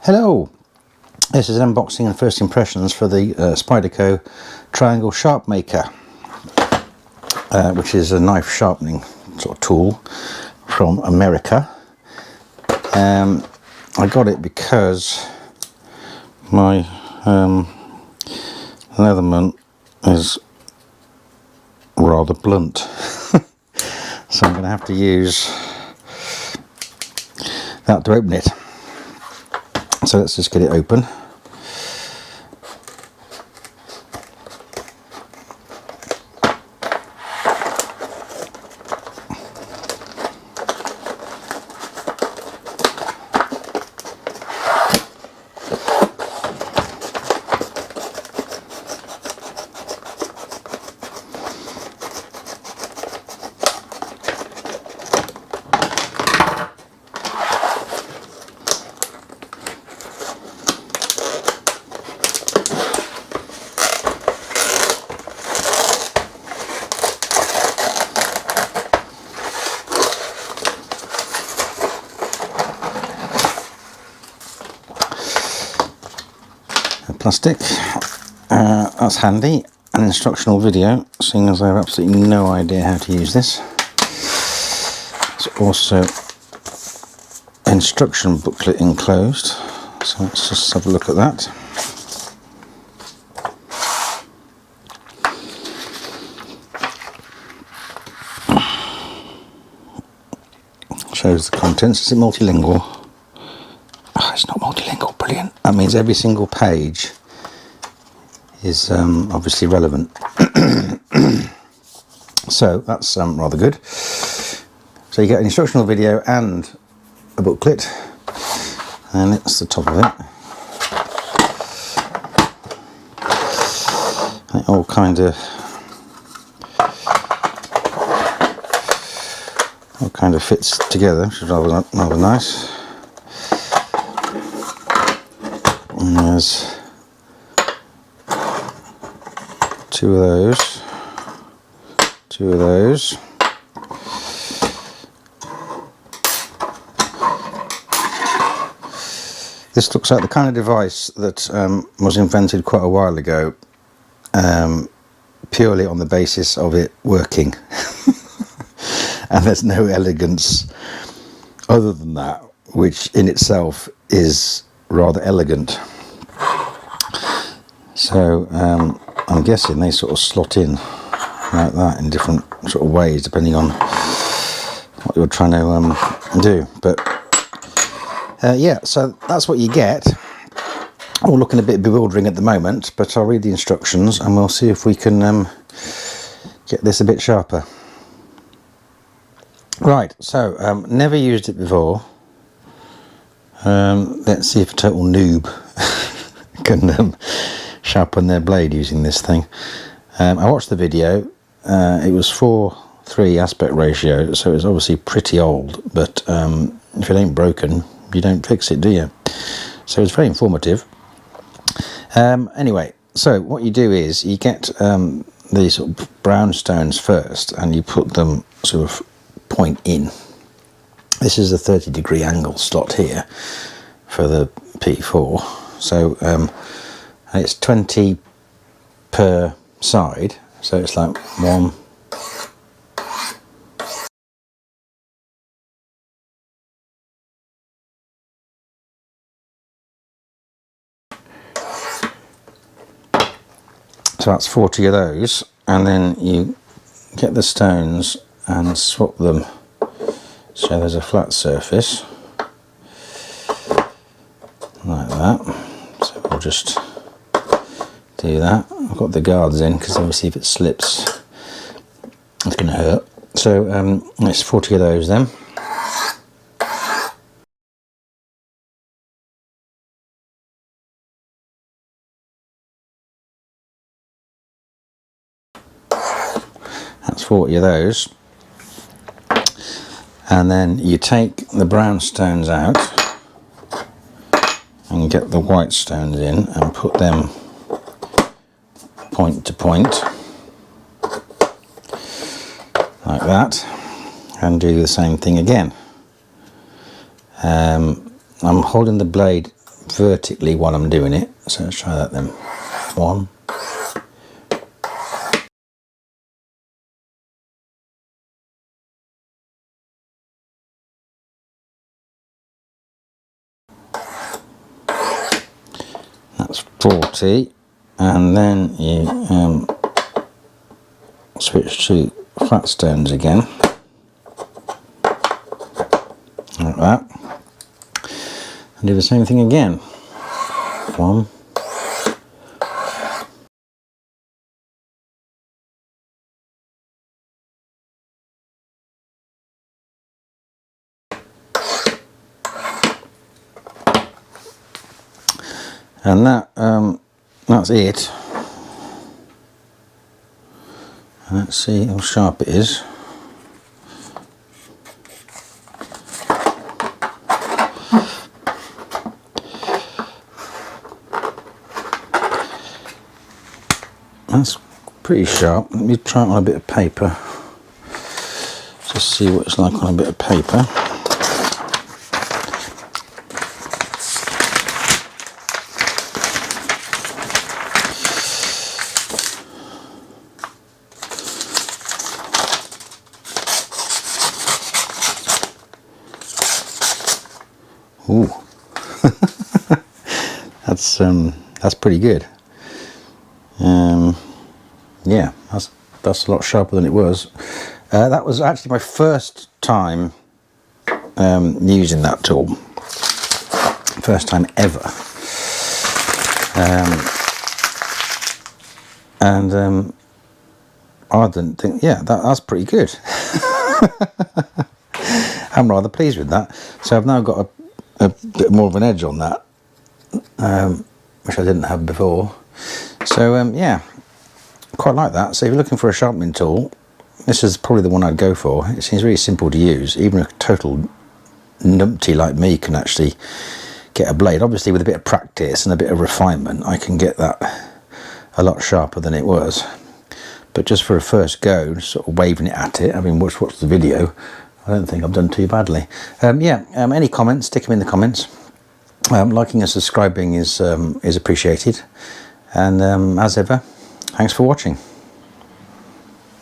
Hello, this is an unboxing and first impressions for the Spyderco Tri-angle Sharpmaker, which is a knife sharpening sort of tool from America. I got it because my Leatherman is rather blunt, so I'm going to have to use that to open it. So let's just get it open. Plastic, that's handy. An instructional video, seeing as I have absolutely no idea how to use this. There's also instruction booklet enclosed, so let's just have a look at that. Shows the contents. Is it multilingual? Oh, it's not multilingual. Brilliant. That means every single page is obviously relevant. So that's rather good. So you get an instructional video and a booklet, and it's the top of it. And it all kind of fits together, which is rather nice. And there's two of those. This looks like the kind of device that was invented quite a while ago, purely on the basis of it working. And there's no elegance other than that, which in itself is rather elegant. So I'm guessing they sort of slot in like that in different sort of ways depending on what you're trying to do. But yeah, so that's what you get. All looking a bit bewildering at the moment, but I'll read the instructions and we'll see if we can get this a bit sharper. Right, so never used it before. Let's see if a total noob can sharpen their blade using this thing. I watched the video. It was 4:3 aspect ratio, so it's obviously pretty old, but if it ain't broken you don't fix it, do you? So it's very informative. Anyway, so what you do is you get these sort of brown stones first and you put them sort of point in. This is a 30-degree angle slot here for the P4, so it's 20 per side, so it's like one, so that's 40 of those, and then you get the stones and swap them so there's a flat surface like that. So we'll just do that. I've got the guards in because obviously if it slips it's going to hurt. So it's 40 of those then. That's 40 of those. And then you take the brown stones out and get the white stones in and put them point to point like that, and do the same thing again. I'm holding the blade vertically while I'm doing it. So let's try that then. 1. That's 40, and then you switch to flat stones again, like that, and do the same thing again. 1. And that's it. And let's see how sharp it is. That's pretty sharp. Let me try it on a bit of paper. Just see what it's like on a bit of paper. Ooh, that's pretty good. Yeah, that's a lot sharper than it was. That was actually my first time using that tool. First time ever. I didn't think, yeah, that's pretty good. I'm rather pleased with that. So I've now got a bit more of an edge on that, which I didn't have before. So yeah, quite like that. So if you're looking for a sharpening tool, this is probably the one I'd go for. It seems really simple to use. Even a total numpty like me can actually get a blade. Obviously with a bit of practice and a bit of refinement, I can get that a lot sharper than it was. But just for a first go, sort of waving it at it, having watched the video, I don't think I've done too badly. Yeah, any comments, stick them in the comments. Liking and subscribing is appreciated. And as ever, thanks for watching.